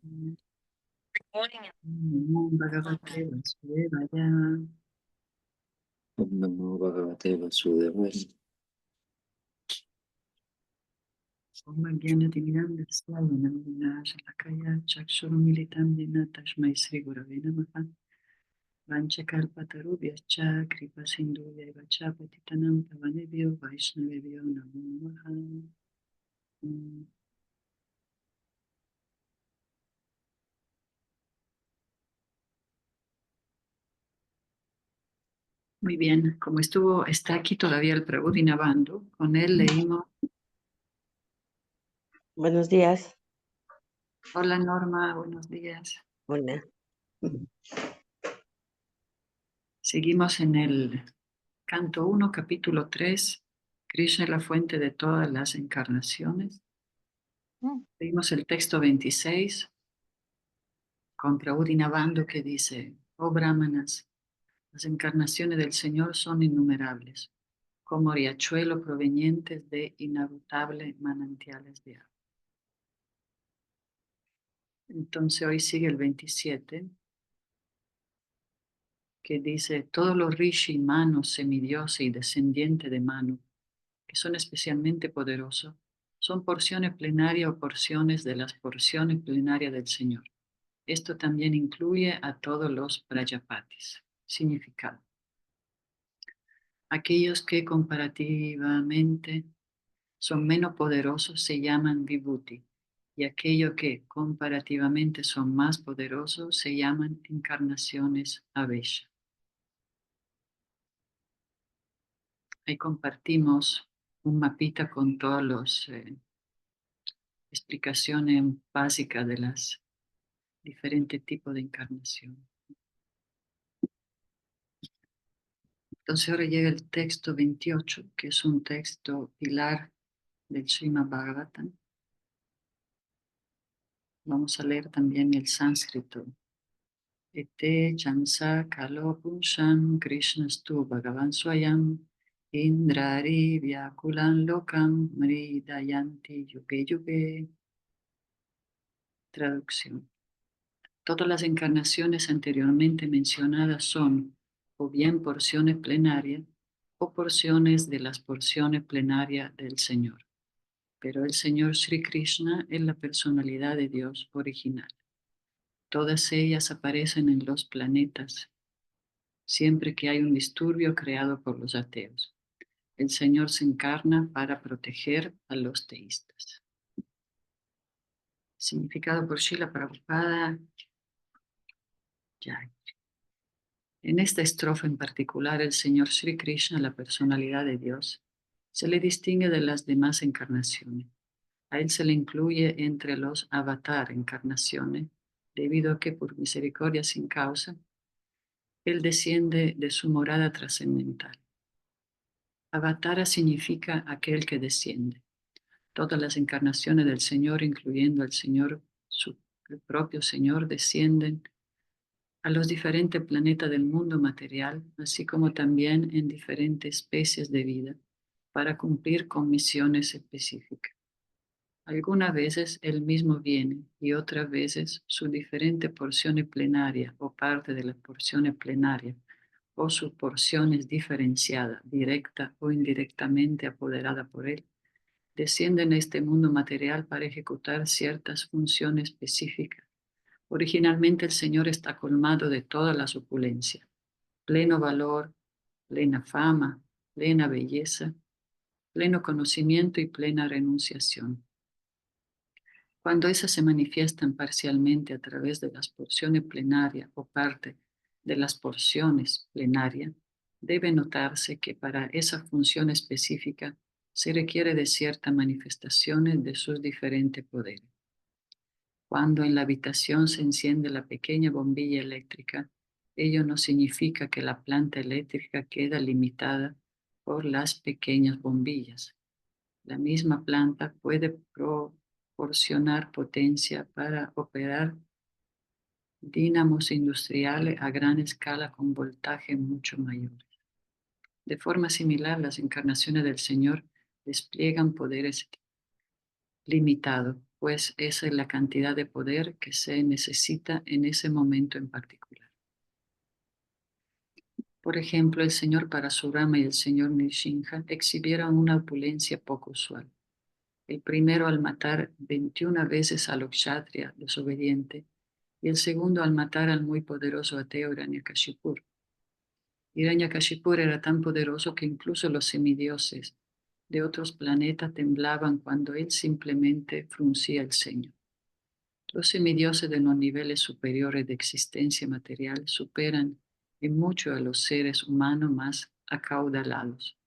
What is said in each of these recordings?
Namo Bhagavate Vasudevaya. Om Namo Bhagavate Vasudevaya. Om Jnana Svayana Shalakaya Chakshurumilitam Yena Tashmai Sri Gurave Namaha. Vanchakalpatarubhyacha Kripa Sindhuvya Vacha Patitanam Pavanebhyo Vaishnavebhyo Namo Namaha. Muy bien, como está aquí todavía el Prabhu Dinabandhu, con él leímos. Buenos días. Hola Norma, buenos días. Hola. Seguimos en el canto 1, capítulo 3, Krishna es la fuente de todas las encarnaciones. Leímos el texto 26 con Prabhu Dinabandhu que dice: oh Brahmanas, las encarnaciones del Señor son innumerables, como riachuelos provenientes de inagotables manantiales de agua. Entonces hoy sigue el 27, que dice: todos los rishi, manos, semidioses y descendientes de Manu, que son especialmente poderosos, son porciones plenarias o porciones de las porciones plenarias del Señor. Esto también incluye a todos los prajapatis. Significado: aquellos que comparativamente son menos poderosos se llaman vibhuti, y aquellos que comparativamente son más poderosos se llaman encarnaciones avesha. Ahí compartimos un mapita con todas las explicaciones básicas de las diferentes tipos de encarnación. Entonces ahora llega el texto 28, que es un texto pilar del Srimad Bhagavatam. Vamos a leer también el sánscrito. Ete chansa kalo punsham krishnastu bhagavan swayam indrari vyakulan lokam mridayanti yuge yuge. Traducción: todas las encarnaciones anteriormente mencionadas son o bien porciones plenarias o porciones de las porciones plenarias del Señor. Pero el Señor Sri Krishna es la personalidad de Dios original. Todas ellas aparecen en los planetas siempre que hay un disturbio creado por los ateos. El Señor se encarna para proteger a los teístas. Significado por Srila Prabhupada. Ya. En esta estrofa en particular, el Señor Sri Krishna, la personalidad de Dios, se le distingue de las demás encarnaciones. A él se le incluye entre los avatar encarnaciones, debido a que por misericordia sin causa, él desciende de su morada trascendental. Avatara significa aquel que desciende. Todas las encarnaciones del Señor, incluyendo el Señor, el propio Señor, descienden a los diferentes planetas del mundo material, así como también en diferentes especies de vida, para cumplir con misiones específicas. Algunas veces Él mismo viene y otras veces su diferente porciones plenaria o parte de las porciones plenarias o sus porciones diferenciadas, directa o indirectamente apoderada por Él, descienden a este mundo material para ejecutar ciertas funciones específicas. Originalmente el Señor está colmado de todas las opulencias, pleno valor, plena fama, plena belleza, pleno conocimiento y plena renunciación. Cuando esas se manifiestan parcialmente a través de las porciones plenarias o parte de las porciones plenarias, debe notarse que para esa función específica se requiere de ciertas manifestaciones de sus diferentes poderes. Cuando en la habitación se enciende la pequeña bombilla eléctrica, ello no significa que la planta eléctrica queda limitada por las pequeñas bombillas. La misma planta puede proporcionar potencia para operar dínamos industriales a gran escala con voltaje mucho mayor. De forma similar, las encarnaciones del Señor despliegan poderes limitados pues esa es la cantidad de poder que se necesita en ese momento en particular. Por ejemplo, el señor Parasurama y el señor Nishinja exhibieron una opulencia poco usual. El primero al matar 21 veces a los kshatriya desobediente, y el segundo al matar al muy poderoso ateo Hiranyakashipu. Hiranyakashipu era tan poderoso que incluso los semidioses de otros planetas temblaban cuando él simplemente fruncía el ceño. Los semidioses de los niveles superiores de existencia material superan en mucho a los seres humanos más acaudalados,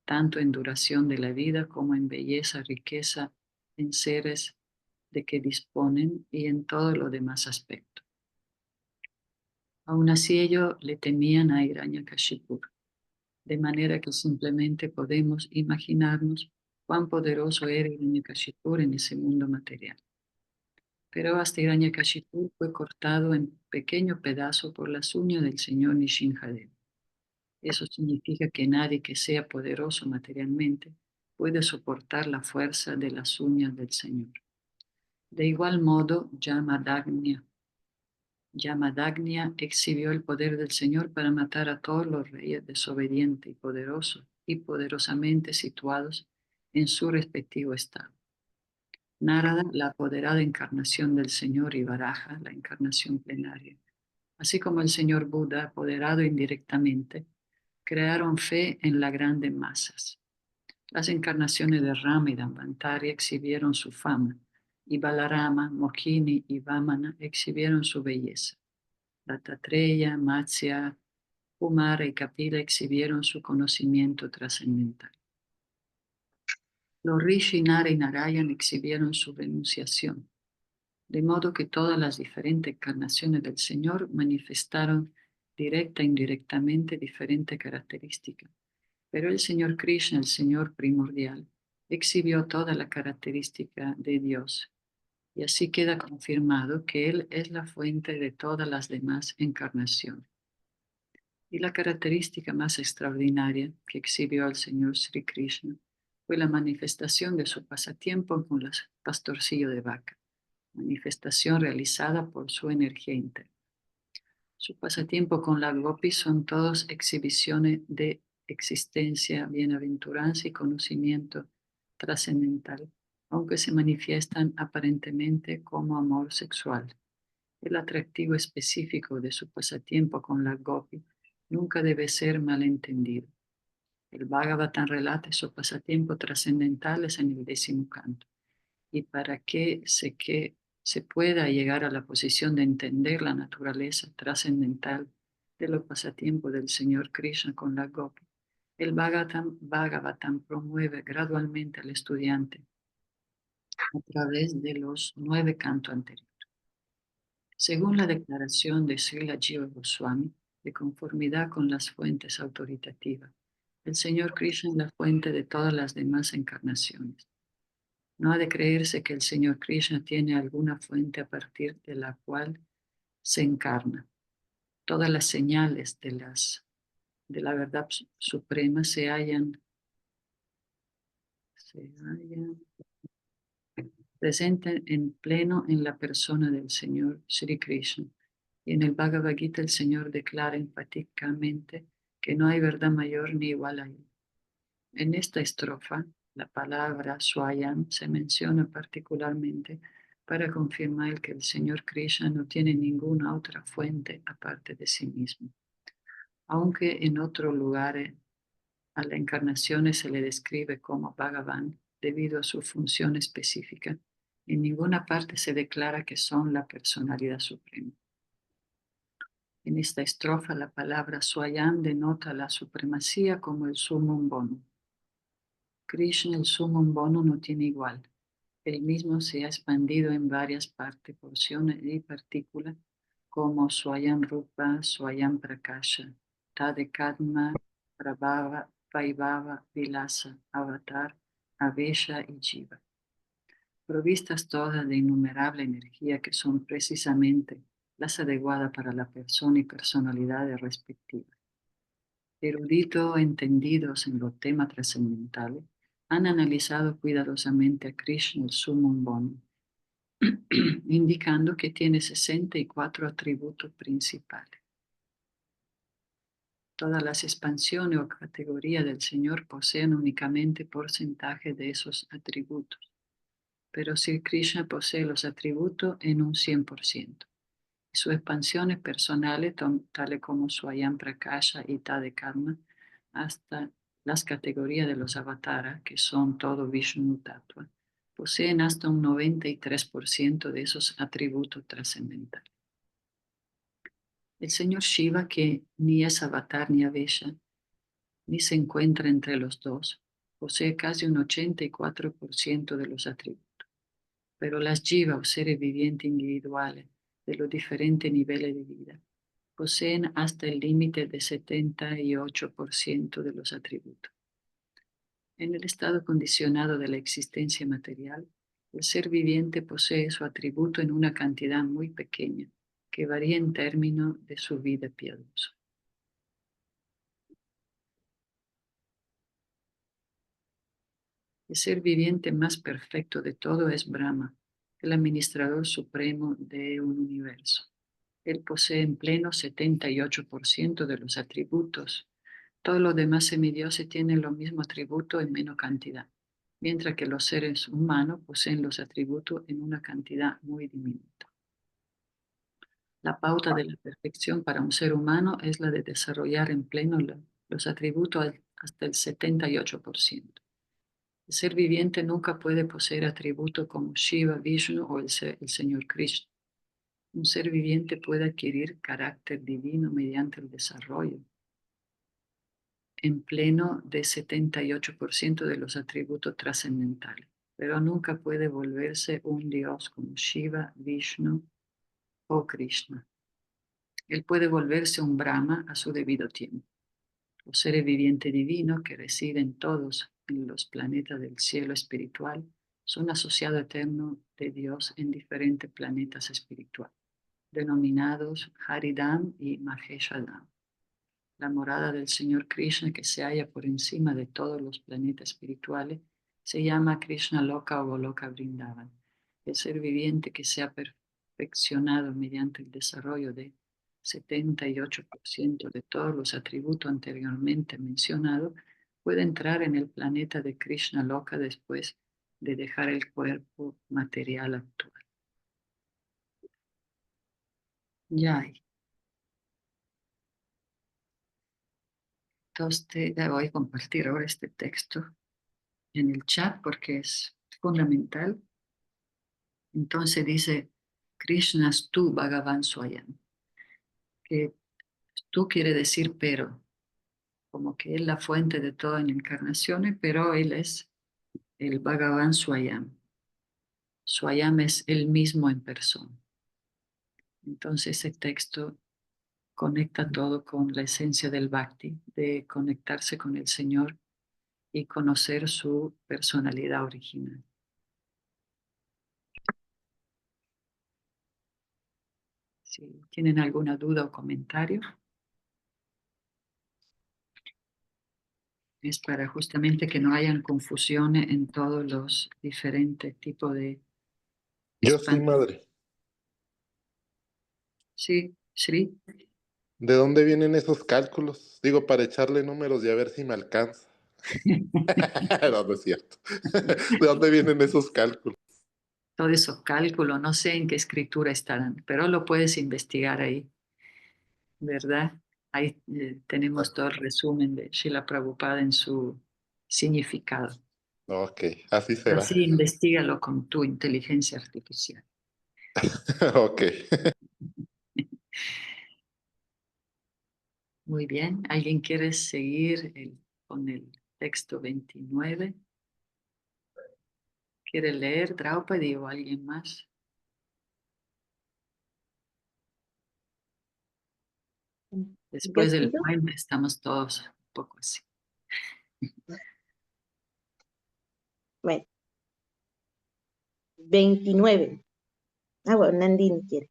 tanto en duración de la vida como en belleza, riqueza, en seres de que disponen y en todo lo demás aspectos. Aun así ellos le temían a Hiranyakashipu, de manera que simplemente podemos imaginarnos cuán poderoso era Hiranyakashipu en ese mundo material. Pero hasta Hiranyakashipu fue cortado en pequeño pedazo por las uñas del señor Nishinjadev. Eso significa que nadie que sea poderoso materialmente puede soportar la fuerza de las uñas del Señor. De igual modo, Yamadagnya exhibió el poder del Señor para matar a todos los reyes desobedientes y poderosos y poderosamente situados en su respectivo estado. Narada, la apoderada encarnación del Señor, y Varaha, la encarnación plenaria, así como el Señor Buda, apoderado indirectamente, crearon fe en las grandes masas. Las encarnaciones de Rama y Dambantari exhibieron su fama, y Balarama, Mohini y Vamana exhibieron su belleza. Dattatreya, Matsya, Kumara y Kapila exhibieron su conocimiento trascendental. Los Rishi, Nara y Narayan exhibieron su renunciación, de modo que todas las diferentes encarnaciones del Señor manifestaron directa e indirectamente diferentes características. Pero el Señor Krishna, el Señor primordial, exhibió toda la característica de Dios, y así queda confirmado que Él es la fuente de todas las demás encarnaciones. Y la característica más extraordinaria que exhibió el Señor Sri Krishna fue la manifestación de su pasatiempo con los pastorcillos de vaca, manifestación realizada por su energía interna. Su pasatiempo con la gopi son todos exhibiciones de existencia, bienaventuranza y conocimiento trascendental, aunque se manifiestan aparentemente como amor sexual. El atractivo específico de su pasatiempo con la gopi nunca debe ser malentendido. El Bhagavatam relata su pasatiempo trascendentales en el 10º canto. Y para que se pueda llegar a la posición de entender la naturaleza trascendental de los pasatiempos del Señor Krishna con la gopi, el Bhagavatam promueve gradualmente al estudiante a través de los 9 cantos anteriores. Según la declaración de Srila Jiva Goswami, de conformidad con las fuentes autoritativas, el Señor Krishna es la fuente de todas las demás encarnaciones. No ha de creerse que el Señor Krishna tiene alguna fuente a partir de la cual se encarna. Todas las señales de la verdad suprema se hallan presentes en pleno en la persona del Señor Sri Krishna. Y en el Bhagavad Gita el Señor declara enfáticamente que no hay verdad mayor ni igual a él. En esta estrofa, la palabra Swayam se menciona particularmente para confirmar que el Señor Krishna no tiene ninguna otra fuente aparte de sí mismo. Aunque en otros lugares a la encarnación se le describe como Bhagavan debido a su función específica, en ninguna parte se declara que son la personalidad suprema. En esta estrofa la palabra Swayam denota la supremacía como el summum bonum. Krishna, el summum bonum, no tiene igual. El mismo se ha expandido en varias partes, porciones y partículas, como Swayam Rupa, Swayam Prakasha, Tadekatma, Prabhava, Vaibhava, Vilasa, Avatar, Avesha y Jiva. Provistas todas de innumerable energía que son precisamente las adecuadas para la persona y personalidades respectivas. Eruditos entendidos en los temas trascendentales han analizado cuidadosamente a Krishna, el Summum Bonum, indicando que tiene 64 atributos principales. Todas las expansiones o categorías del Señor poseen únicamente porcentaje de esos atributos, pero Sri Krishna posee los atributos en un 100%. Sus expansiones personales, tales como Swayam Prakasha y Tade Karma, hasta las categorías de los avataras, que son todo Vishnu Tattva, poseen hasta un 93% de esos atributos trascendentales. El señor Shiva, que ni es avatar ni avesha, ni se encuentra entre los dos, posee casi un 84% de los atributos, pero las jiva o seres vivientes individuales de los diferentes niveles de vida poseen hasta el límite de 78% de los atributos. En el estado condicionado de la existencia material, el ser viviente posee su atributo en una cantidad muy pequeña, que varía en términos de su vida piadosa. El ser viviente más perfecto de todo es Brahma, el administrador supremo de un universo. Él posee en pleno 78% de los atributos. Todos los demás semidioses tienen los mismos atributos en menos cantidad, mientras que los seres humanos poseen los atributos en una cantidad muy diminuta. La pauta de la perfección para un ser humano es la de desarrollar en pleno los atributos hasta el 78%. El ser viviente nunca puede poseer atributos como Shiva, Vishnu o el Señor Krishna. Un ser viviente puede adquirir carácter divino mediante el desarrollo en pleno de 78% de los atributos trascendentales, pero nunca puede volverse un dios como Shiva, Vishnu o Krishna. Él puede volverse un Brahma a su debido tiempo. Los seres vivientes divinos que residen todos en los planetas del cielo espiritual son asociados eternos de Dios en diferentes planetas espirituales, denominados Haridam y Maheshadam. La morada del Señor Krishna, que se halla por encima de todos los planetas espirituales, se llama Krishna Loka o Goloka Vrindavan. El ser viviente que se ha perfeccionado mediante el desarrollo de 78% de todos los atributos anteriormente mencionados puede entrar en el planeta de Krishna Loka después de dejar el cuerpo material actual. Ya. Entonces te voy a compartir ahora este texto en el chat porque es fundamental. Entonces dice, Krishnas tu Bhagavan Swayam, que tú quiere decir pero, como que es la fuente de todas las encarnaciones, pero él es el Bhagavan Swayam. Swayam es el mismo en persona. Entonces ese texto conecta todo con la esencia del Bhakti, de conectarse con el Señor y conocer su personalidad original. Si tienen alguna duda o comentario, es para justamente que no hayan confusiones en todos los diferentes tipos de Yo sí, expansión. madre. Sí, sí. ¿De dónde vienen esos cálculos? Digo, para echarle números y a ver si me alcanza. No, no es cierto. ¿De dónde vienen esos cálculos? Todos esos cálculos, no sé en qué escritura estarán, pero lo puedes investigar ahí, ¿verdad? Ahí tenemos todo el resumen de Srila Prabhupada en su significado. Ok, así será. Así investigalo con tu inteligencia artificial. Ok. Muy bien. ¿Alguien quiere seguir con el texto 29? ¿Quiere leer Draupadi o alguien más? Yo Después del sigo. puente estamos todos un poco así. Bueno, 29. Ah, bueno, Nandini quiere.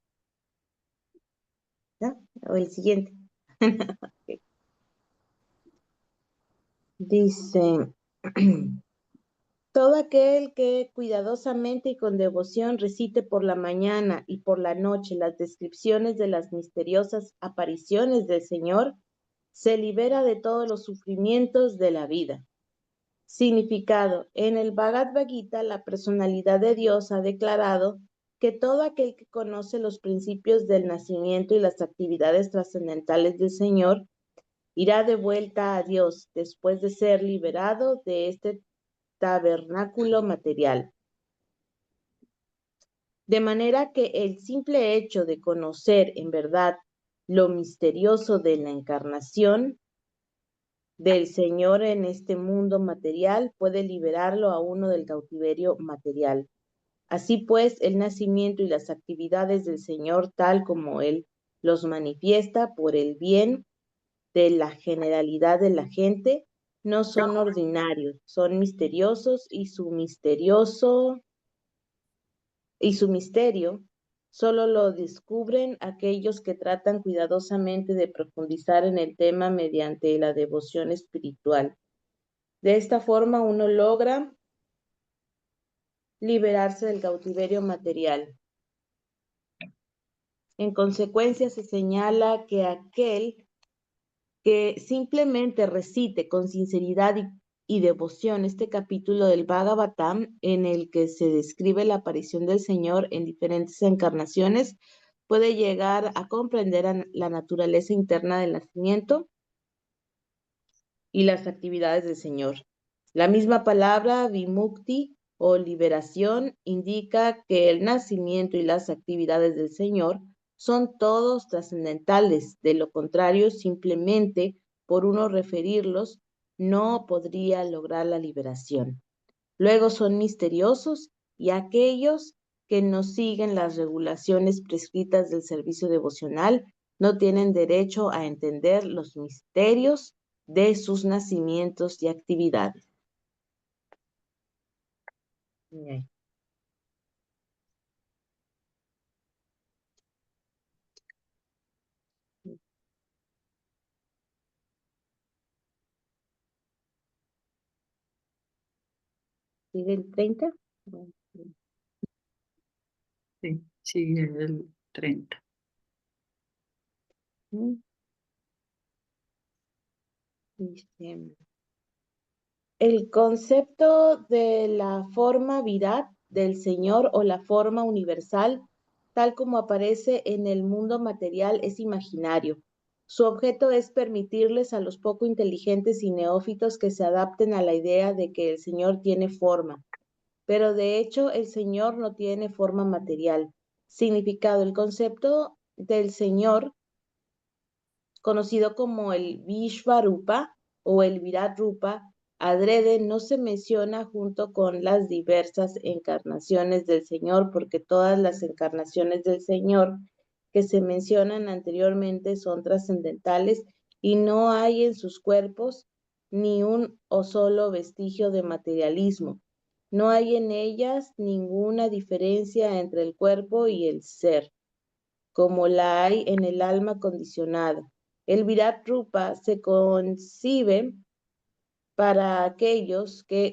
¿No? O el siguiente. Dice, Todo aquel que cuidadosamente y con devoción recite por la mañana y por la noche las descripciones de las misteriosas apariciones del Señor, se libera de todos los sufrimientos de la vida. Significado. En el Bhagavad Gita, la personalidad de Dios ha declarado que todo aquel que conoce los principios del nacimiento y las actividades trascendentales del Señor irá de vuelta a Dios después de ser liberado de este tabernáculo material. De manera que el simple hecho de conocer en verdad lo misterioso de la encarnación del Señor en este mundo material puede liberarlo a uno del cautiverio material. Así pues, el nacimiento y las actividades del Señor, tal como Él los manifiesta por el bien de la generalidad de la gente, no son ordinarios, son misteriosos y su misterio solo lo descubren aquellos que tratan cuidadosamente de profundizar en el tema mediante la devoción espiritual. De esta forma uno logra liberarse del cautiverio material. En consecuencia, se señala que aquel que simplemente recite con sinceridad y devoción este capítulo del Bhagavatam, en el que se describe la aparición del Señor en diferentes encarnaciones, puede llegar a comprender la naturaleza interna del nacimiento y las actividades del Señor. La misma palabra vimukti o liberación indica que el nacimiento y las actividades del Señor son todos trascendentales. De lo contrario, simplemente por uno referirlos, no podría lograr la liberación. Luego son misteriosos y aquellos que no siguen las regulaciones prescritas del servicio devocional no tienen derecho a entender los misterios de sus nacimientos y actividades. ¿Sigue el 30? Sí, sigue el 30. Dice, el concepto de la forma virat del Señor o la forma universal, tal como aparece en el mundo material, es imaginario. Su objeto es permitirles a los poco inteligentes y neófitos que se adapten a la idea de que el Señor tiene forma. Pero de hecho el Señor no tiene forma material. Significado, el concepto del Señor, conocido como el Vishvarupa o el Virat Rupa, adrede no se menciona junto con las diversas encarnaciones del Señor, porque todas las encarnaciones del Señor que se mencionan anteriormente son trascendentales y no hay en sus cuerpos ni un o solo vestigio de materialismo. No hay en ellas ninguna diferencia entre el cuerpo y el ser, como la hay en el alma condicionada. El Virat Rupa se concibe para aquellos que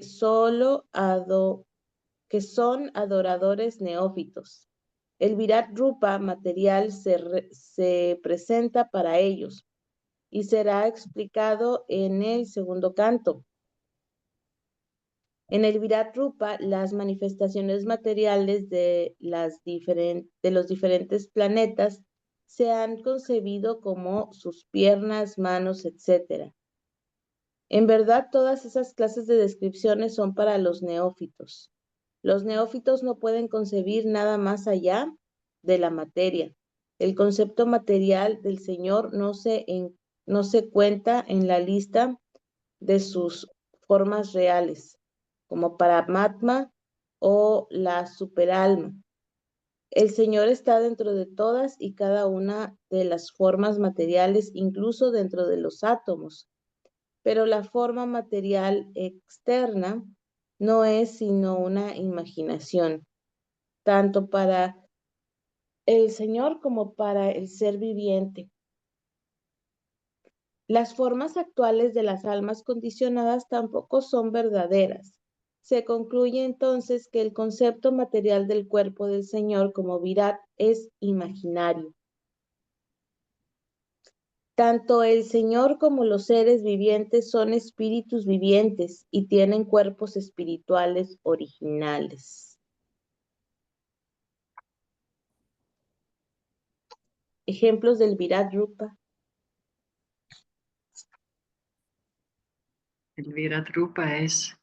que son adoradores neófitos. El Virat Rupa material se presenta para ellos y será explicado en el segundo canto. En el Virat Rupa, las manifestaciones materiales de los diferentes planetas se han concebido como sus piernas, manos, etc. En verdad, todas esas clases de descripciones son para los neófitos. Los neófitos no pueden concebir nada más allá de la materia. El concepto material del Señor no se cuenta en la lista de sus formas reales, como Paramatma o la superalma. El Señor está dentro de todas y cada una de las formas materiales, incluso dentro de los átomos. Pero la forma material externa no es sino una imaginación, tanto para el Señor como para el ser viviente. Las formas actuales de las almas condicionadas tampoco son verdaderas. Se concluye entonces que el concepto material del cuerpo del Señor como Virat es imaginario. Tanto el Señor como los seres vivientes son espíritus vivientes y tienen cuerpos espirituales originales. Ejemplos del Virat Rupa. El Virat Rupa es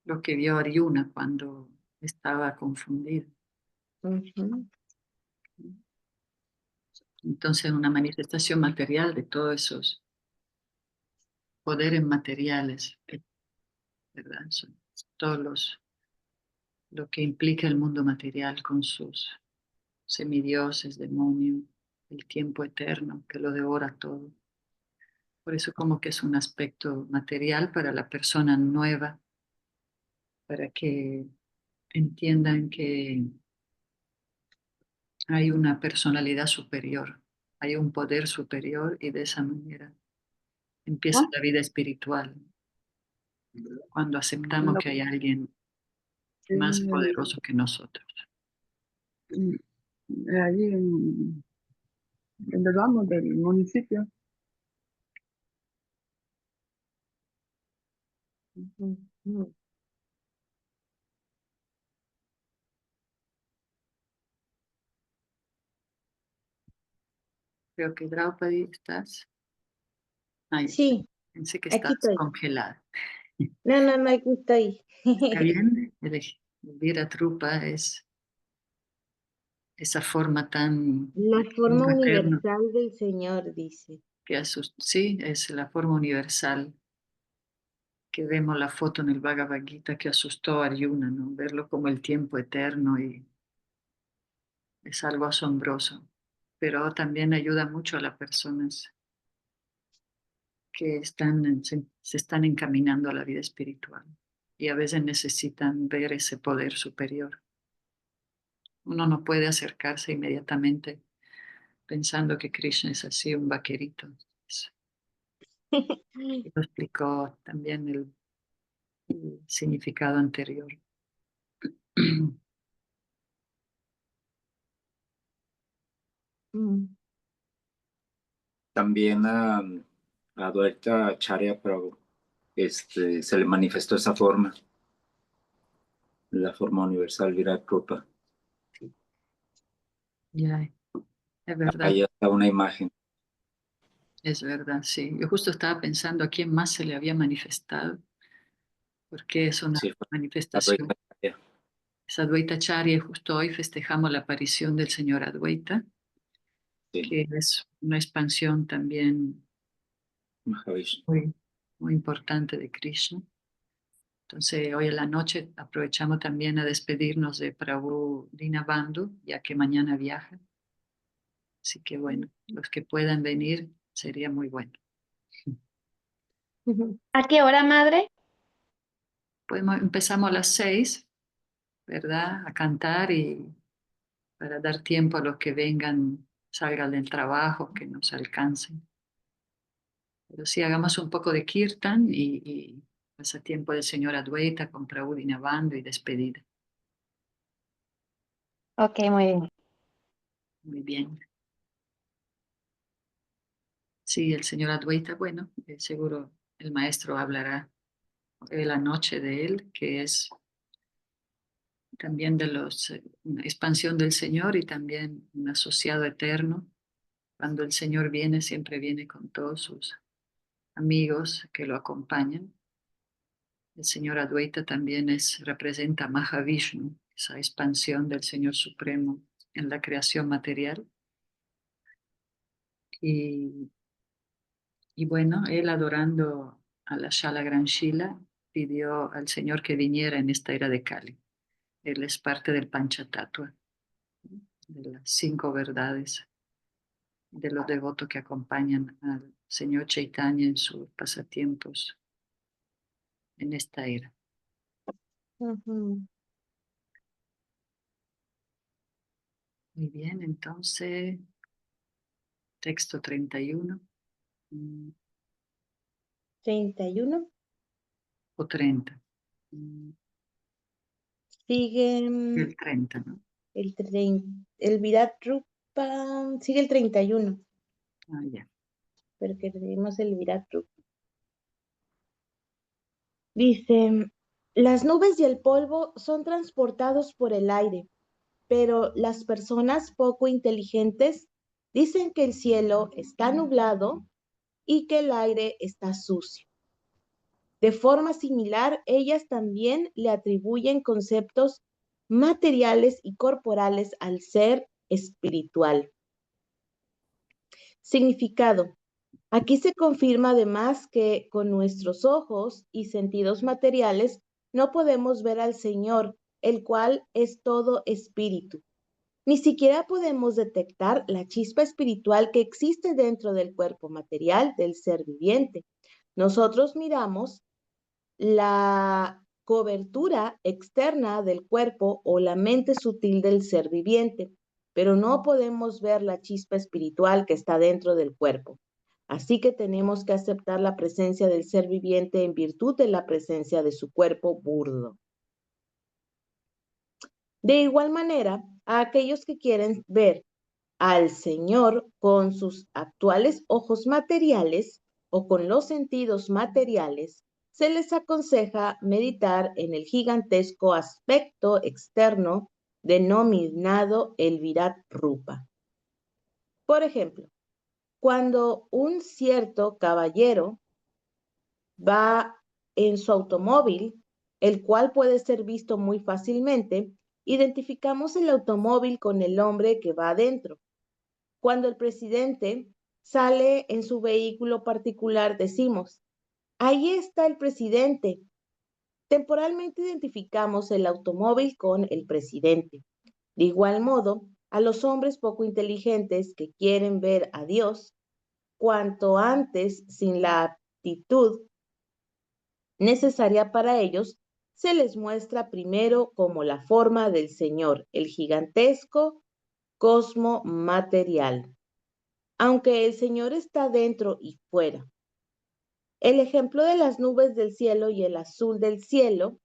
lo que vio Arjuna cuando estaba confundido. Ujú. Entonces, una manifestación material de todos esos poderes materiales, ¿verdad? Son todos lo que implica el mundo material con sus semidioses, demonios, el tiempo eterno que lo devora todo. Por eso como que es un aspecto material para la persona nueva, para que entiendan que hay una personalidad superior, hay un poder superior y de esa manera empieza ¿No? la vida espiritual, cuando aceptamos que hay alguien más poderoso que nosotros. Allí donde vamos, del municipio. Ujú. Creo que Draupadi, ¿estás? Ahí está. Sí, Pensé que aquí estabas estoy. congelada. No, aquí estoy. ¿Está bien? El Viratrupa es esa forma tan La del forma mundo eterno universal del Señor, dice. que sí, es la forma universal que vemos la foto en el Bhagavad Gita que asustó a Arjuna, ¿no? Verlo como el tiempo eterno y es algo asombroso, pero también ayuda mucho a las personas que se están encaminando a la vida espiritual y a veces necesitan ver ese poder superior. Uno no puede acercarse inmediatamente pensando que Krishna es así, un vaquerito. Y lo explicó también el significado anterior. Mm. También a Advaita Charya Prabhu se le manifestó esa forma, la forma universal Virat Rupa. Ya, es verdad, Ahí está una imagen. es verdad, sí. Yo justo estaba pensando a quién más se le había manifestado, porque es una Sí, fue manifestación. Advaita Charya. Es Advaita Charya y justo hoy festejamos la aparición del señor Advaita, Sí, que es una expansión también Mahavishnu. muy, muy importante de Krishna. Entonces, hoy en la noche aprovechamos también a despedirnos de Prabhu Dinabandhu, ya que mañana viaja. Así que bueno, los que puedan venir sería muy bueno. ¿A qué hora, madre? Empezamos a las 6, ¿verdad? A cantar y para dar tiempo a los que vengan, salgan del trabajo, que nos alcancen. Pero sí, hagamos un poco de kirtan y pasatiempo del señor Adwaita con Prabhu Dinabandhu y despedida. Ok, muy bien. Muy bien. Sí, el señor Adwaita, bueno, seguro el maestro hablará la noche de él, que es también de una expansión del Señor y también un asociado eterno. Cuando el Señor viene, siempre viene con todos sus amigos que lo acompañan. El Señor Adwaita también representa a Mahavishnu, esa expansión del Señor Supremo en la creación material. Y, y bueno, él adorando a la Shala Gran Shila, pidió al Señor que viniera en esta era de Kali. Él es parte del Panchatattva, de las 5 verdades de los devotos que acompañan al Señor Chaitanya en sus pasatiempos en esta era. Ujú. Muy bien, entonces, texto 31 mm, 31. o 30. Sigue El 30, ¿no? el Virat Rupa, sigue el 31, Ah, ya. porque leímos el Virat Rupa. Dice, las nubes y el polvo son transportados por el aire, pero las personas poco inteligentes dicen que el cielo está nublado y que el aire está sucio. De forma similar, ellas también le atribuyen conceptos materiales y corporales al ser espiritual. Significado. Aquí se confirma además que con nuestros ojos y sentidos materiales no podemos ver al Señor, el cual es todo espíritu. Ni siquiera podemos detectar la chispa espiritual que existe dentro del cuerpo material del ser viviente. Nosotros miramos la cobertura externa del cuerpo o la mente sutil del ser viviente, pero no podemos ver la chispa espiritual que está dentro del cuerpo. Así que tenemos que aceptar la presencia del ser viviente en virtud de la presencia de su cuerpo burdo. De igual manera, a aquellos que quieren ver al Señor con sus actuales ojos materiales o con los sentidos materiales, se les aconseja meditar en el gigantesco aspecto externo denominado el Virat Rupa. Por ejemplo, cuando un cierto caballero va en su automóvil, el cual puede ser visto muy fácilmente, identificamos el automóvil con el hombre que va adentro. Cuando el presidente sale en su vehículo particular, decimos, ahí está el presidente. Temporalmente identificamos el automóvil con el presidente. De igual modo, a los hombres poco inteligentes que quieren ver a Dios, cuanto antes sin la aptitud necesaria para ellos, se les muestra primero como la forma del Señor, el gigantesco cosmo material, aunque el Señor está dentro y fuera. El ejemplo de las nubes del cielo y el azul del cielo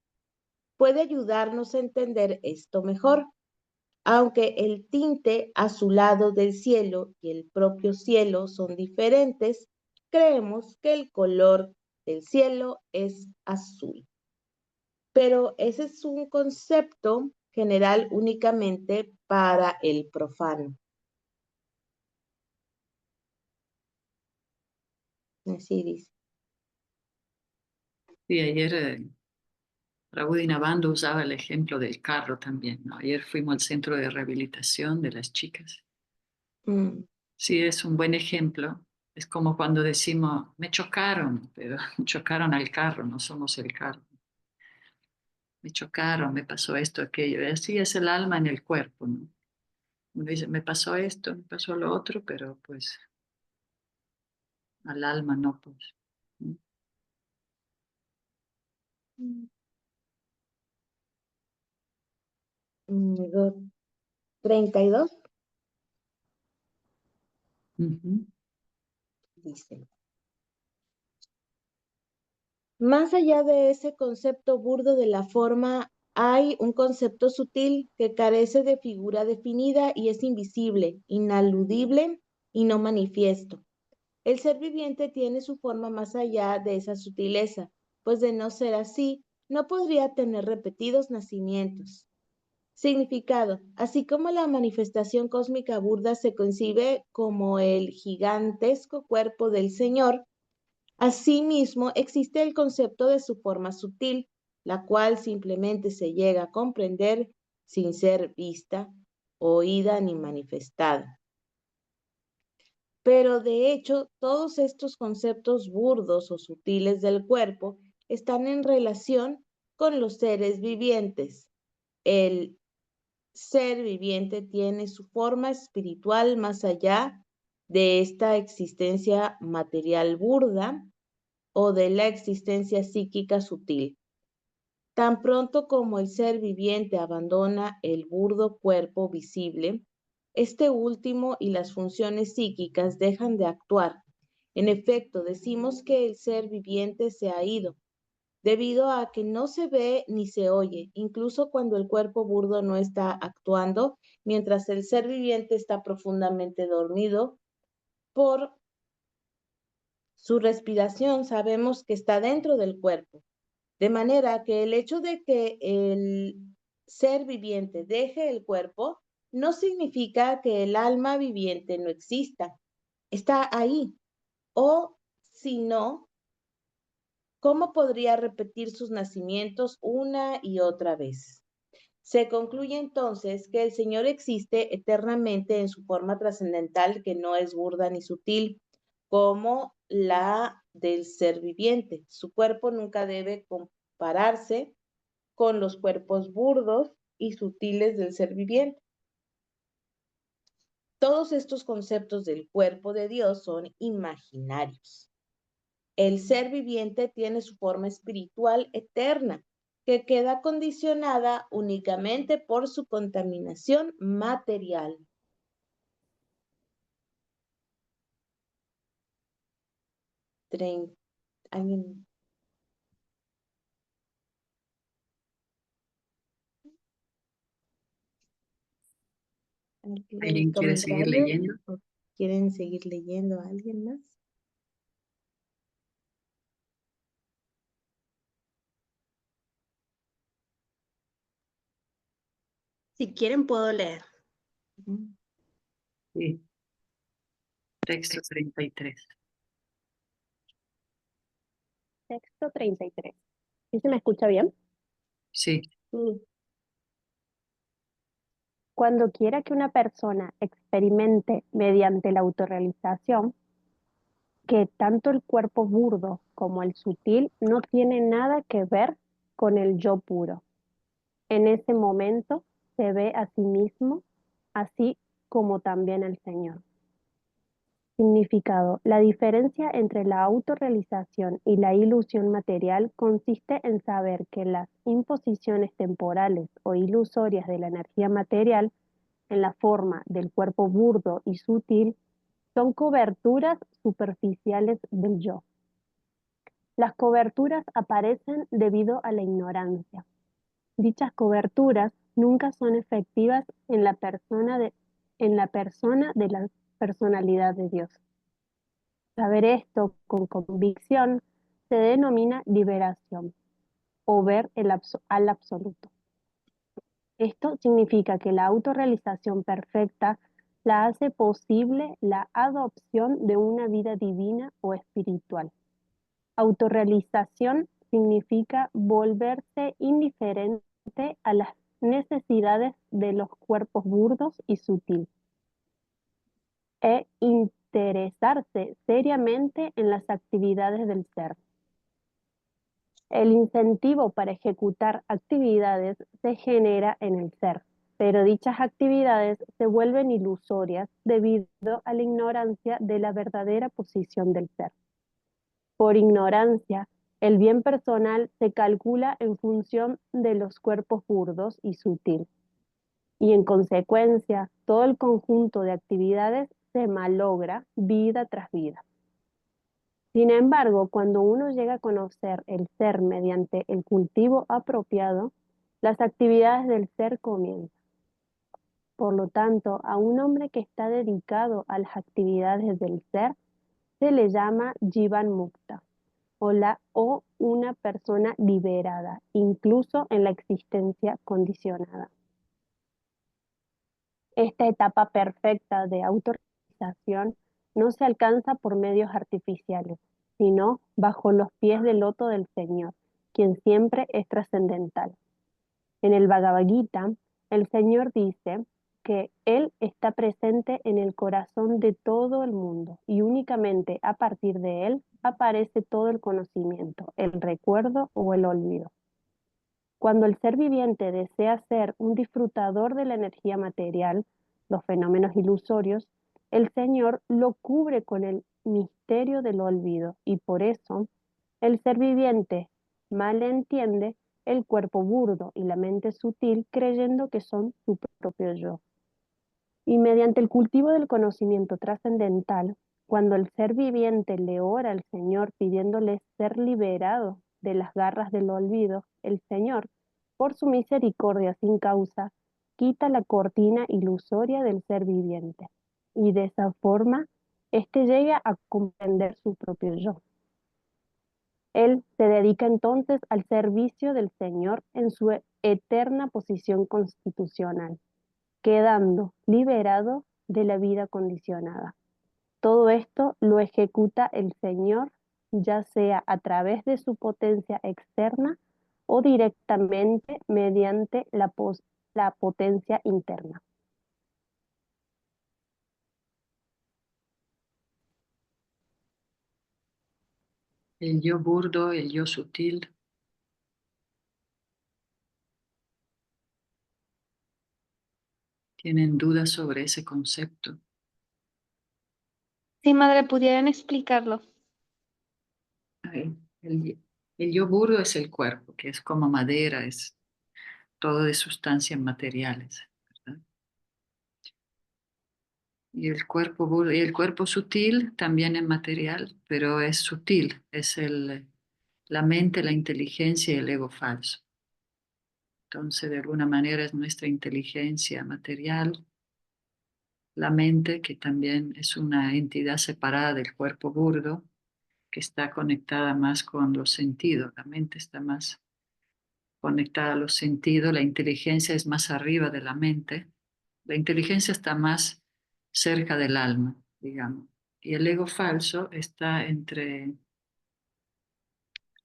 puede ayudarnos a entender esto mejor. Aunque el tinte azulado del cielo y el propio cielo son diferentes, creemos que el color del cielo es azul. Pero ese es un concepto general únicamente para el profano. Así dice. Sí, ayer Prabhu Dinabando usaba el ejemplo del carro también, ¿no? Ayer fuimos al centro de rehabilitación de las chicas. Sí, es un buen ejemplo. Es como cuando decimos, me chocaron, pero chocaron al carro, no somos el carro. Me chocaron, me pasó esto, aquello. Y así es el alma en el cuerpo, ¿no? Uno dice, me pasó esto, me pasó lo otro, pero pues al alma no, pues. ¿No? 32 Ujú. dice. Más allá de ese concepto burdo de la forma, hay un concepto sutil que carece de figura definida y es invisible, inaludible y no manifiesto. El ser viviente tiene su forma más allá de esa sutileza, pues de no ser así, no podría tener repetidos nacimientos. Significado. Así como la manifestación cósmica burda se concibe como el gigantesco cuerpo del Señor, asimismo existe el concepto de su forma sutil, la cual simplemente se llega a comprender sin ser vista, oída ni manifestada. Pero de hecho, todos estos conceptos burdos o sutiles del cuerpo están en relación con los seres vivientes. El ser viviente tiene su forma espiritual más allá de esta existencia material burda o de la existencia psíquica sutil. Tan pronto como el ser viviente abandona el burdo cuerpo visible, este último y las funciones psíquicas dejan de actuar. En efecto, decimos que el ser viviente se ha ido. debido a que no se ve ni se oye, incluso cuando el cuerpo burdo no está actuando, mientras el ser viviente está profundamente dormido. Por su respiración sabemos que está dentro del cuerpo, de manera que el hecho de que el ser viviente deje el cuerpo no significa que el alma viviente no exista. Está ahí. O si no, ¿cómo podría repetir sus nacimientos una y otra vez? Se concluye entonces que el Señor existe eternamente en su forma trascendental, que no es burda ni sutil, como la del ser viviente. Su cuerpo nunca debe compararse con los cuerpos burdos y sutiles del ser viviente. Todos estos conceptos del cuerpo de Dios son imaginarios. El ser viviente tiene su forma espiritual eterna, que queda condicionada únicamente por su contaminación material. ¿Alguien? ¿Alguien quiere seguir ¿Comentarios? leyendo? ¿O quieren seguir leyendo a alguien más? Si quieren, puedo leer. Sí. Texto 33. Texto 33. ¿Sí se me escucha bien? Sí. Cuando quiera que una persona experimente mediante la autorrealización que tanto el cuerpo burdo como el sutil no tiene nada que ver con el yo puro. En ese momento se ve a sí mismo, así como también al Señor. Significado. La diferencia entre la autorrealización y la ilusión material consiste en saber que las imposiciones temporales o ilusorias de la energía material en la forma del cuerpo burdo y sutil son coberturas superficiales del yo. Las coberturas aparecen debido a la ignorancia. Dichas coberturas nunca son efectivas en la persona de la personalidad de Dios. Saber esto con convicción se denomina liberación o ver al absoluto. Esto significa que la autorrealización perfecta la hace posible la adopción de una vida divina o espiritual. Autorrealización significa volverse indiferente a las necesidades de los cuerpos burdos y sutiles e interesarse seriamente en las actividades del ser. El incentivo para ejecutar actividades se genera en el ser, pero dichas actividades se vuelven ilusorias debido a la ignorancia de la verdadera posición del ser. Por ignorancia, el bien personal se calcula en función de los cuerpos burdos y sutiles, y en consecuencia, todo el conjunto de actividades se malogra vida tras vida. Sin embargo, cuando uno llega a conocer el ser mediante el cultivo apropiado, las actividades del ser comienzan. Por lo tanto, a un hombre que está dedicado a las actividades del ser se le llama Jivan Mukta o una persona liberada, incluso en la existencia condicionada. Esta etapa perfecta de autorrealización no se alcanza por medios artificiales, sino bajo los pies del loto del Señor, quien siempre es trascendental. En el Bhagavad Gita, el Señor dice que Él está presente en el corazón de todo el mundo y únicamente a partir de Él aparece todo el conocimiento, el recuerdo o el olvido. Cuando el ser viviente desea ser un disfrutador de la energía material, los fenómenos ilusorios, el Señor lo cubre con el misterio del olvido y por eso el ser viviente malentiende el cuerpo burdo y la mente sutil creyendo que son su propio yo. Y mediante el cultivo del conocimiento trascendental, cuando el ser viviente le ora al Señor pidiéndole ser liberado de las garras del olvido, el Señor, por su misericordia sin causa, quita la cortina ilusoria del ser viviente, y de esa forma éste llega a comprender su propio yo. Él se dedica entonces al servicio del Señor en su eterna posición constitucional, quedando liberado de la vida condicionada. Todo esto lo ejecuta el Señor, ya sea a través de su potencia externa o directamente mediante la potencia interna. El yo burdo, el yo sutil. ¿Tienen dudas sobre ese concepto? Sí, madre, ¿pudieran explicarlo? Ay, el yo burdo es el cuerpo, que es como madera, es todo de sustancias materiales, ¿verdad? Y el cuerpo burdo, y el cuerpo sutil también es material, pero es sutil, es la mente, la inteligencia y el ego falso. Entonces, de alguna manera es nuestra inteligencia material, la mente, que también es una entidad separada del cuerpo burdo, que está conectada más con los sentidos. La mente está más conectada a los sentidos, la inteligencia es más arriba de la mente, la inteligencia está más cerca del alma, digamos. Y el ego falso está entre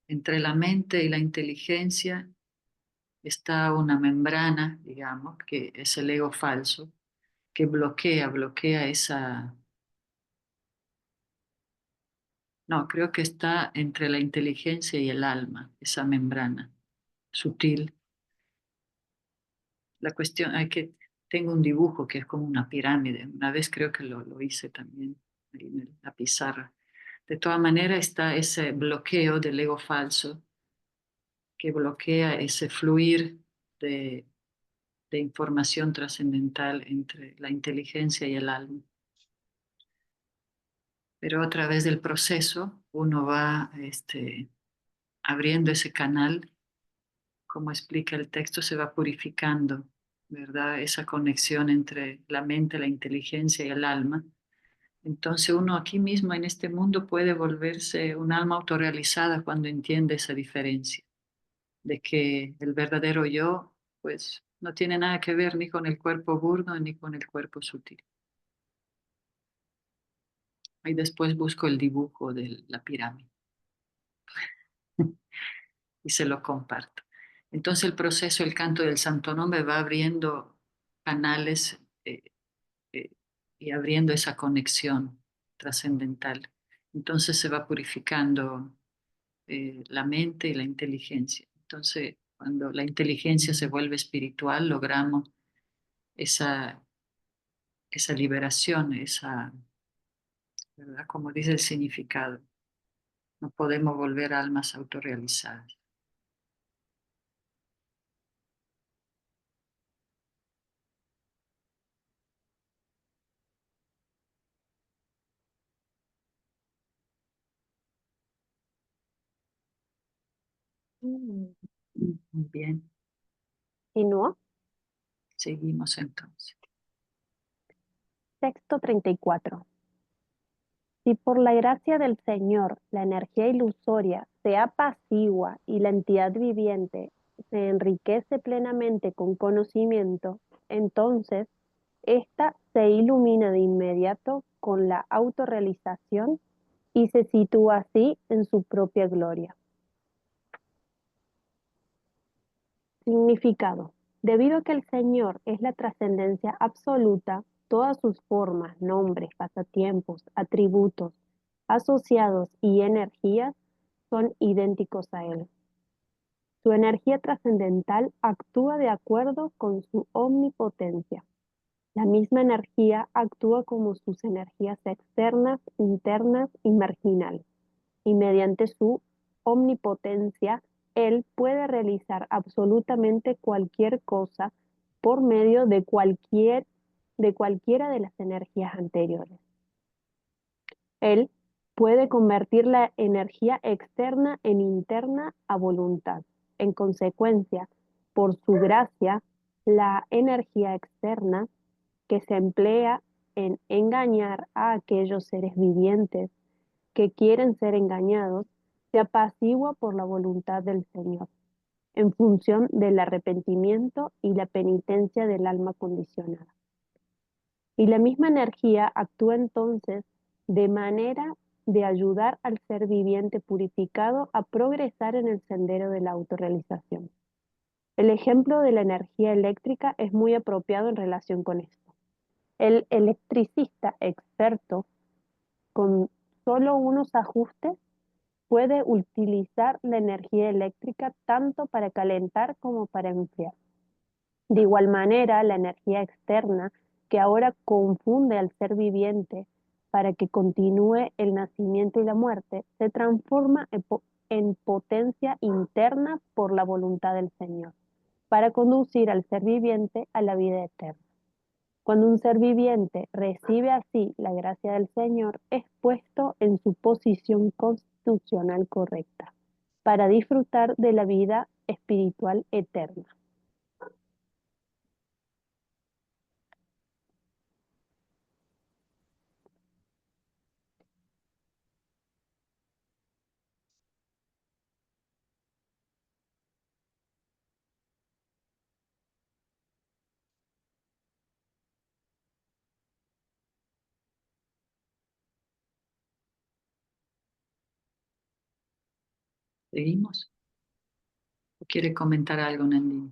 la mente y la inteligencia, está una membrana, digamos, que es el ego falso, que bloquea esa... No, creo que está entre la inteligencia y el alma, esa membrana sutil. La cuestión, tengo un dibujo que es como una pirámide. Una vez creo que lo hice también ahí en la pizarra. De todas maneras está ese bloqueo del ego falso que bloquea ese fluir de, de información trascendental entre la inteligencia y el alma. Pero a través del proceso uno va abriendo ese canal, como explica el texto, se va purificando, ¿verdad? Esa conexión entre la mente, la inteligencia y el alma. Entonces uno aquí mismo en este mundo puede volverse un alma autorrealizada cuando entiende esa diferencia, de que el verdadero yo, pues, no tiene nada que ver ni con el cuerpo burdo ni con el cuerpo sutil. Y después busco el dibujo de la pirámide y se lo comparto. Entonces el proceso, el canto del Santo Nombre va abriendo canales eh, y abriendo esa conexión trascendental. Entonces se va purificando la mente y la inteligencia. Entonces, cuando la inteligencia se vuelve espiritual, logramos esa, esa liberación, ¿verdad? Como dice el significado, no podemos volver almas autorrealizadas. Muy bien, ¿Y no? seguimos entonces. Texto 34. Si por la gracia del Señor la energía ilusoria se apacigua y la entidad viviente se enriquece plenamente con conocimiento, entonces ésta se ilumina de inmediato con la autorrealización y se sitúa así en su propia gloria. Significado. Debido a que el Señor es la trascendencia absoluta, todas sus formas, nombres, pasatiempos, atributos, asociados y energías son idénticos a Él. Su energía trascendental actúa de acuerdo con su omnipotencia. La misma energía actúa como sus energías externas, internas y marginales, y mediante su omnipotencia, Él puede realizar absolutamente cualquier cosa por medio de cualquiera de las energías anteriores. Él puede convertir la energía externa en interna a voluntad. En consecuencia, por su gracia, la energía externa que se emplea en engañar a aquellos seres vivientes que quieren ser engañados, se apacigua por la voluntad del Señor, en función del arrepentimiento y la penitencia del alma condicionada. Y la misma energía actúa entonces de manera de ayudar al ser viviente purificado a progresar en el sendero de la autorrealización. El ejemplo de la energía eléctrica es muy apropiado en relación con esto. El electricista experto, con solo unos ajustes, puede utilizar la energía eléctrica tanto para calentar como para enfriar. De igual manera, la energía externa, que ahora confunde al ser viviente para que continúe el nacimiento y la muerte, se transforma en potencia interna por la voluntad del Señor, para conducir al ser viviente a la vida eterna. Cuando un ser viviente recibe así la gracia del Señor, es puesto en su posición constitucional correcta, para disfrutar de la vida espiritual eterna. ¿Seguimos? ¿O quiere comentar algo, Nandini?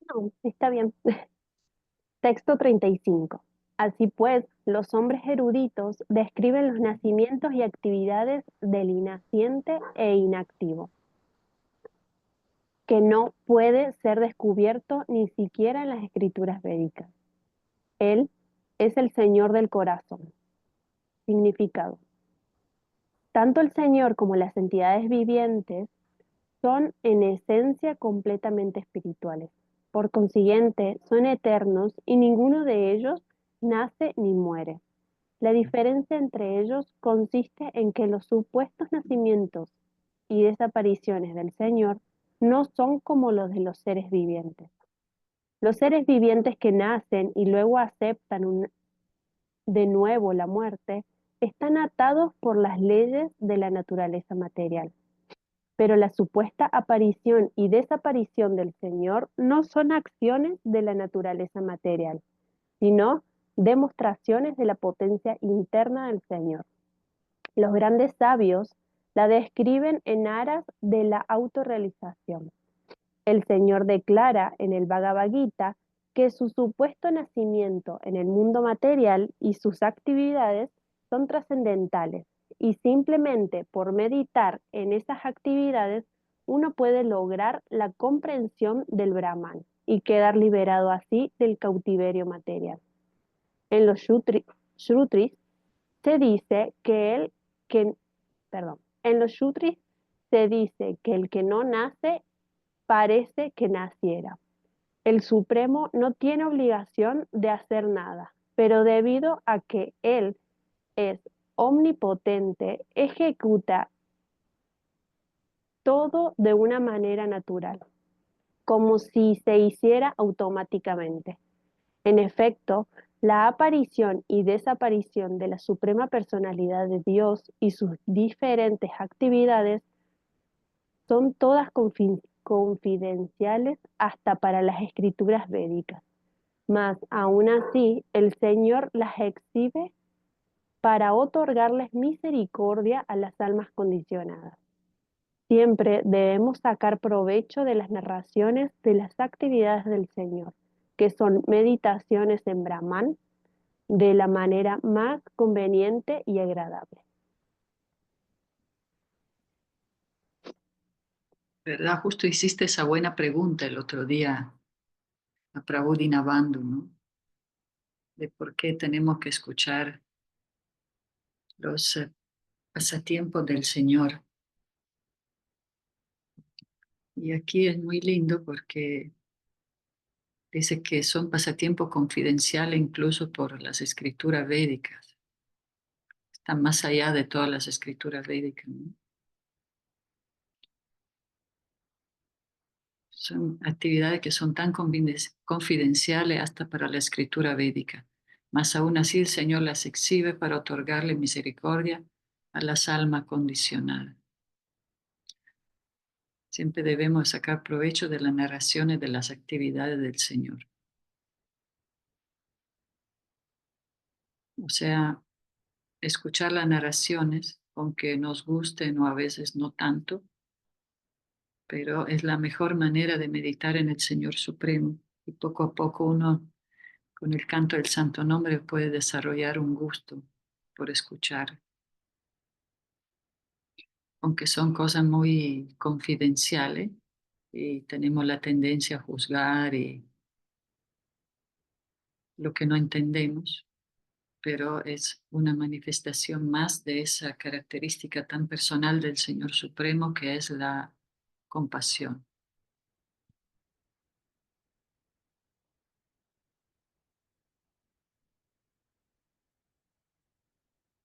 No, está bien. Texto 35. Así pues, los hombres eruditos describen los nacimientos y actividades del inaciente e inactivo, que no puede ser descubierto ni siquiera en las escrituras védicas. Él es el Señor del corazón. Significado. Tanto el Señor como las entidades vivientes son en esencia completamente espirituales. Por consiguiente, son eternos y ninguno de ellos nace ni muere. La diferencia entre ellos consiste en que los supuestos nacimientos y desapariciones del Señor no son como los de los seres vivientes. Los seres vivientes que nacen y luego aceptan de nuevo la muerte están atados por las leyes de la naturaleza material. Pero la supuesta aparición y desaparición del Señor no son acciones de la naturaleza material, sino demostraciones de la potencia interna del Señor. Los grandes sabios la describen en aras de la autorrealización. El Señor declara en el Bhagavad Gita que su supuesto nacimiento en el mundo material y sus actividades son trascendentales y simplemente por meditar en esas actividades uno puede lograr la comprensión del Brahman y quedar liberado así del cautiverio material. En los Shrutris se dice en los Shrutris se dice que el que no nace parece que naciera. El Supremo no tiene obligación de hacer nada, pero debido a que Él es omnipotente, ejecuta todo de una manera natural, como si se hiciera automáticamente. En efecto, la aparición y desaparición de la Suprema Personalidad de Dios y sus diferentes actividades son todas confidenciales hasta para las escrituras védicas. Mas aún así, el Señor las exhibe para otorgarles misericordia a las almas condicionadas. Siempre debemos sacar provecho de las narraciones de las actividades del Señor, que son meditaciones en Brahman, de la manera más conveniente y agradable. ¿Verdad? Justo hiciste esa buena pregunta el otro día a Prabhu Dinabandhu, ¿no? De por qué tenemos que escuchar los pasatiempos del Señor. Y aquí es muy lindo porque dice que son pasatiempos confidenciales incluso por las escrituras védicas. Están más allá de todas las escrituras védicas, ¿no? Son actividades que son tan confidenciales hasta para la escritura védica. Mas aún así el Señor las exhibe para otorgarle misericordia a las almas condicionadas. Siempre debemos sacar provecho de las narraciones de las actividades del Señor. O sea, escuchar las narraciones, aunque nos gusten o a veces no tanto, pero es la mejor manera de meditar en el Señor Supremo. Y poco a poco uno, con el canto del Santo Nombre, puede desarrollar un gusto por escuchar. Aunque son cosas muy confidenciales y tenemos la tendencia a juzgar y lo que no entendemos, pero es una manifestación más de esa característica tan personal del Señor Supremo que es la compasión.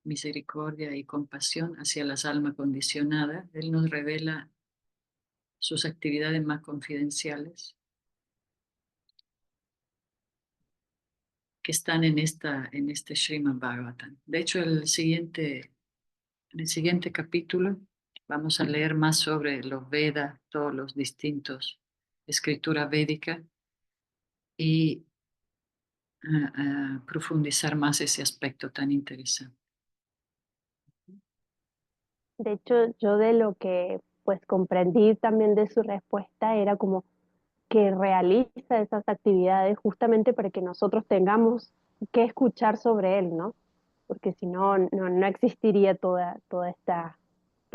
Misericordia y compasión hacia las almas condicionadas. Él nos revela sus actividades más confidenciales que están en este Srimad Bhagavatam. De hecho, en el siguiente capítulo vamos a leer más sobre los Vedas, todos los distintos escrituras védicas y profundizar más ese aspecto tan interesante. De hecho, yo de lo que pues comprendí también de su respuesta era como que realiza esas actividades justamente para que nosotros tengamos que escuchar sobre él, ¿no? Porque si no, no existiría todos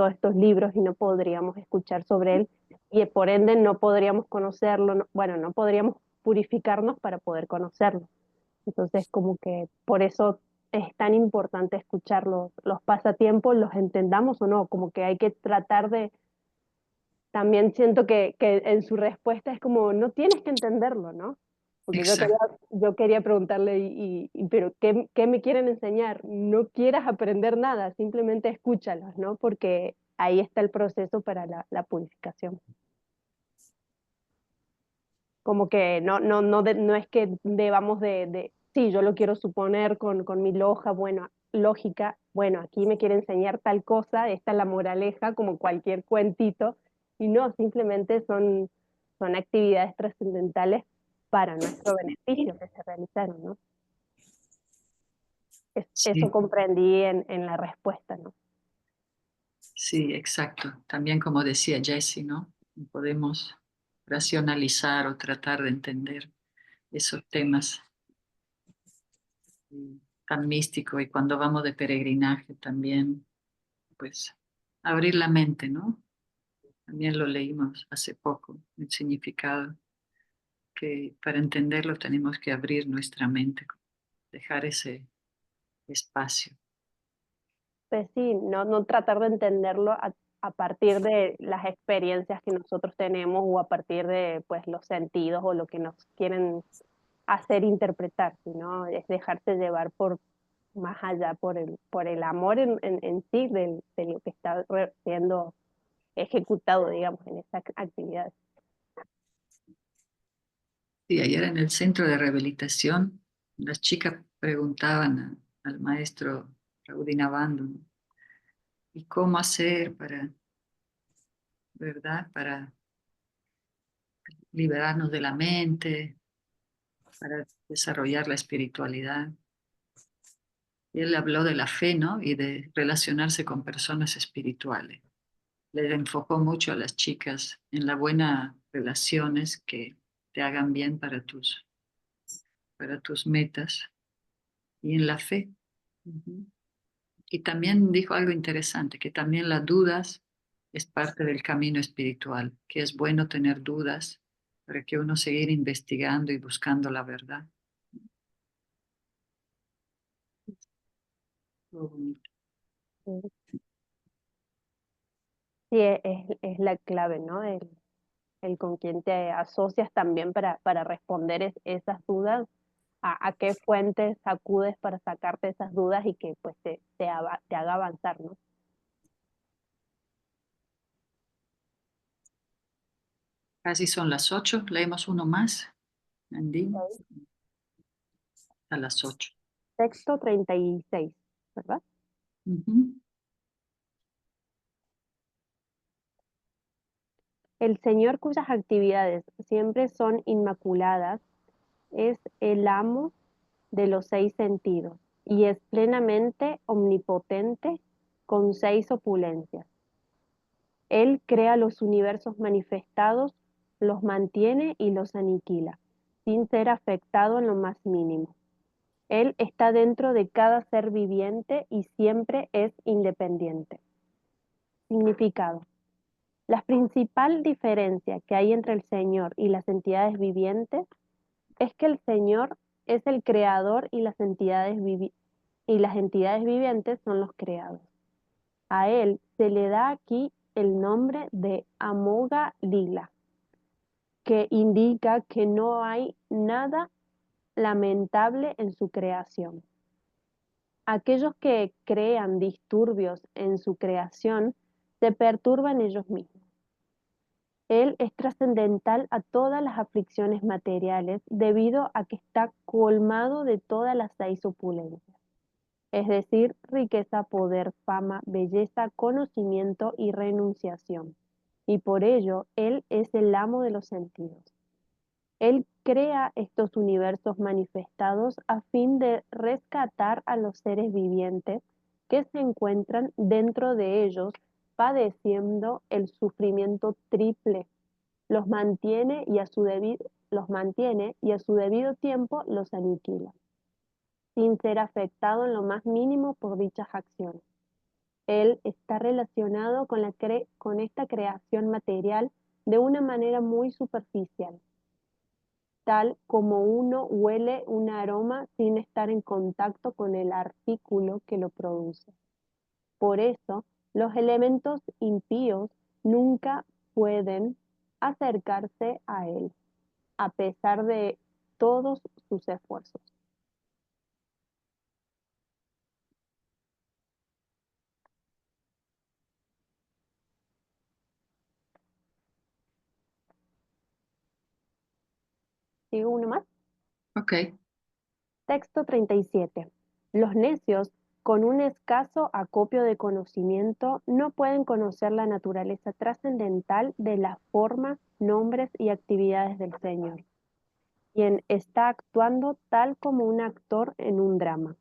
estos libros y no podríamos escuchar sobre él y por ende no podríamos conocerlo, bueno, no podríamos purificarnos para poder conocerlo. Entonces, como que por eso es tan importante escuchar los pasatiempos, los entendamos o no, como que hay que tratar de, también siento que en su respuesta es como, no tienes que entenderlo, ¿no? Porque Exacto. yo quería preguntarle, pero ¿qué me quieren enseñar? No quieras aprender nada, simplemente escúchalos, ¿no? Porque ahí está el proceso para la purificación. Como que no es que debamos sí, yo lo quiero suponer con mi lógica, bueno, aquí me quiere enseñar tal cosa, esta es la moraleja, como cualquier cuentito, y no, simplemente son actividades trascendentales para nuestro beneficio que se realizaron, ¿no? Eso Sí, comprendí en la respuesta, ¿no? sí, exacto. También como decía Jessie, ¿no? Podemos racionalizar o tratar de entender esos temas tan místicos y cuando vamos de peregrinaje también, pues abrir la mente, ¿no? También lo leímos hace poco, el significado, que para entenderlo tenemos que abrir nuestra mente, dejar ese espacio. Pues sí, no tratar de entenderlo a partir de las experiencias que nosotros tenemos o a partir de pues los sentidos o lo que nos quieren hacer interpretar, sino es dejarse llevar por más allá, por el amor en sí de lo que está siendo ejecutado, digamos, en esa actividad. Sí, ayer en el centro de rehabilitación, las chicas preguntaban al maestro Raudinabando, ¿no? ¿Y cómo hacer para, verdad, para liberarnos de la mente, para desarrollar la espiritualidad? Y él habló de la fe, ¿no? Y de relacionarse con personas espirituales. Le enfocó mucho a las chicas en las buenas relaciones que te hagan bien para tus metas y en la fe. Ujú. Y también dijo algo interesante, que también las dudas es parte del camino espiritual, que es bueno tener dudas para que uno seguir investigando y buscando la verdad. Muy bonito. Sí, es la clave, ¿no? El con quien te asocias también para responder esas dudas a qué fuentes acudes para sacarte esas dudas y que pues te haga avanzar, ¿no? Casi son las 8. Leemos uno más. Andy. A las 8. Texto 36, ¿verdad? Ujú. El Señor, cuyas actividades siempre son inmaculadas, es el amo de los 6 sentidos y es plenamente omnipotente con 6 opulencias. Él crea los universos manifestados, los mantiene y los aniquila, sin ser afectado en lo más mínimo. Él está dentro de cada ser viviente y siempre es independiente. Significado. La principal diferencia que hay entre el Señor y las entidades vivientes es que el Señor es el creador y las entidades vivientes son los creados. A Él se le da aquí el nombre de Amoga Lila, que indica que no hay nada lamentable en su creación. Aquellos que crean disturbios en su creación se perturban ellos mismos. Él es trascendental a todas las aflicciones materiales debido a que está colmado de todas las 6 opulencias, es decir, riqueza, poder, fama, belleza, conocimiento y renunciación. Y por ello, Él es el amo de los sentidos. Él crea estos universos manifestados a fin de rescatar a los seres vivientes que se encuentran dentro de ellos padeciendo el sufrimiento triple. Los mantiene y a su debido tiempo los aniquila, sin ser afectado en lo más mínimo por dichas acciones. Él está relacionado con esta creación material de una manera muy superficial, tal como uno huele un aroma sin estar en contacto con el artículo que lo produce. Por eso, los elementos impíos nunca pueden acercarse a él, a pesar de todos sus esfuerzos. ¿Sigo uno más? Ok. Texto 37. Los necios, con un escaso acopio de conocimiento, no pueden conocer la naturaleza trascendental de las formas, nombres y actividades del Señor, quien está actuando tal como un actor en un drama.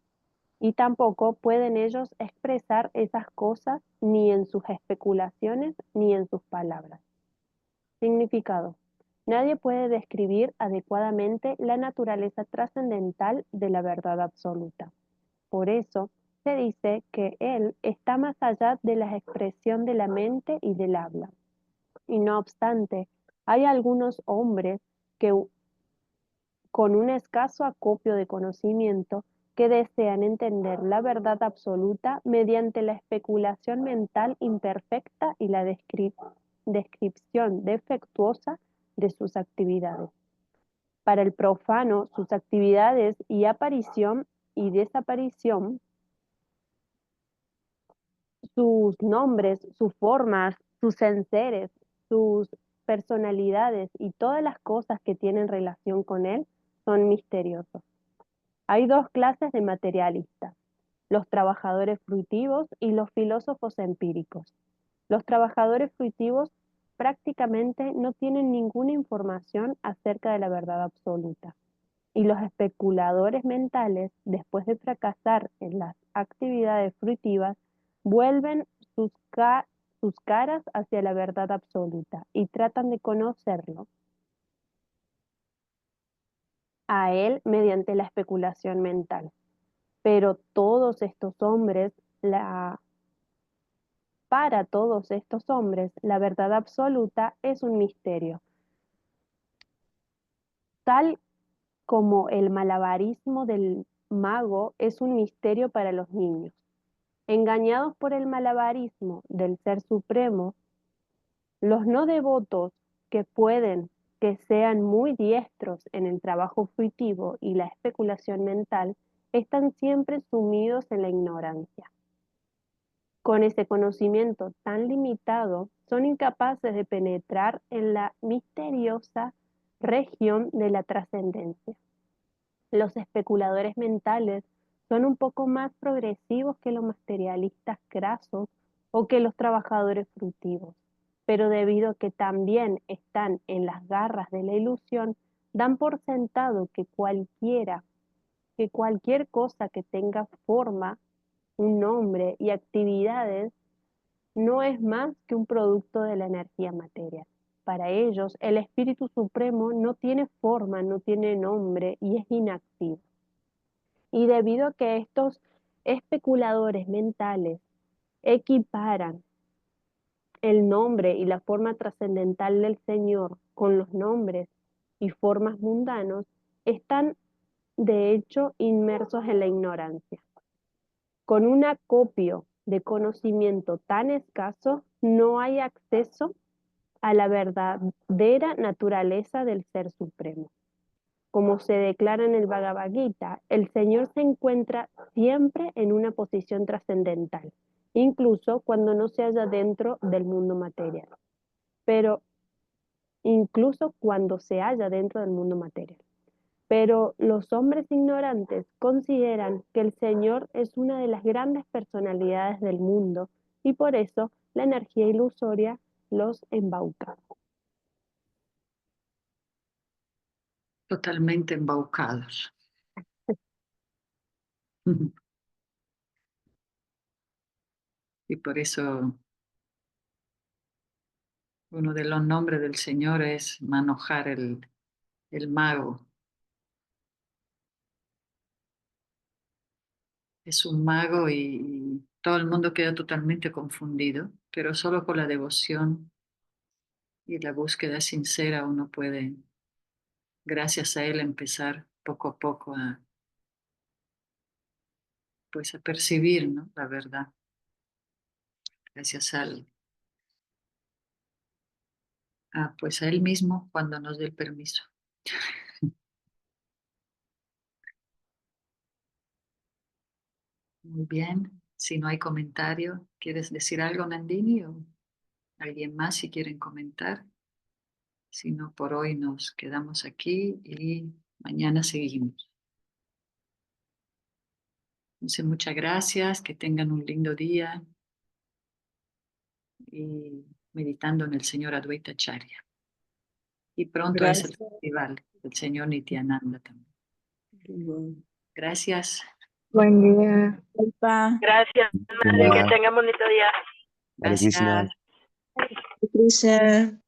Y tampoco pueden ellos expresar esas cosas ni en sus especulaciones ni en sus palabras. Significado. Nadie puede describir adecuadamente la naturaleza trascendental de la verdad absoluta. Por eso se dice que Él está más allá de la expresión de la mente y del habla. Y no obstante, hay algunos hombres que con un escaso acopio de conocimiento que desean entender la verdad absoluta mediante la especulación mental imperfecta y la descripción defectuosa de sus actividades. Para el profano, sus actividades y aparición y desaparición, sus nombres, sus formas, sus enseres, sus personalidades y todas las cosas que tienen relación con él son misteriosos. Hay 2 clases de materialistas: los trabajadores fruitivos y los filósofos empíricos. Los trabajadores fruitivos prácticamente no tienen ninguna información acerca de la verdad absoluta. Y los especuladores mentales, después de fracasar en las actividades fruitivas, vuelven sus caras hacia la verdad absoluta y tratan de conocerlo a él mediante la especulación mental. Pero para todos estos hombres, la verdad absoluta es un misterio, tal como el malabarismo del mago es un misterio para los niños. Engañados por el malabarismo del Ser Supremo, los no devotos que pueden que sean muy diestros en el trabajo fruitivo y la especulación mental están siempre sumidos en la ignorancia. Con ese conocimiento tan limitado, son incapaces de penetrar en la misteriosa región de la trascendencia. Los especuladores mentales son un poco más progresivos que los materialistas grasos o que los trabajadores fructivos, pero debido a que también están en las garras de la ilusión, dan por sentado que cualquier cosa que tenga forma, un nombre y actividades no es más que un producto de la energía material. Para ellos, el Espíritu Supremo no tiene forma, no tiene nombre y es inactivo. Y debido a que estos especuladores mentales equiparan el nombre y la forma trascendental del Señor con los nombres y formas mundanos, están de hecho inmersos en la ignorancia. Con un acopio de conocimiento tan escaso, no hay acceso a la verdadera naturaleza del Ser Supremo. Como se declara en el Bhagavad Gita, el Señor se encuentra siempre en una posición trascendental, incluso cuando no se halla dentro del mundo material. Pero incluso cuando se halla dentro del mundo material. Pero los hombres ignorantes consideran que el Señor es una de las grandes personalidades del mundo y por eso la energía ilusoria los embauca. Totalmente embaucados. Y por eso uno de los nombres del Señor es Manojar el mago. Es un mago y todo el mundo queda totalmente confundido, pero solo con la devoción y la búsqueda sincera uno puede, gracias a él, empezar poco a poco pues a percibir, ¿no?, la verdad, gracias pues a él mismo cuando nos dé el permiso. Muy bien, si no hay comentario, ¿quieres decir algo, Nandini, o alguien más si quieren comentar? Si no, por hoy nos quedamos aquí y mañana seguimos. Entonces, muchas gracias, que tengan un lindo día y meditando en el Señor Advaita Acharya. Y pronto es el festival del Señor Nityananda también. Gracias. Buen día. Gracias, madre, que tengan bonito día. Gracias. Krishna.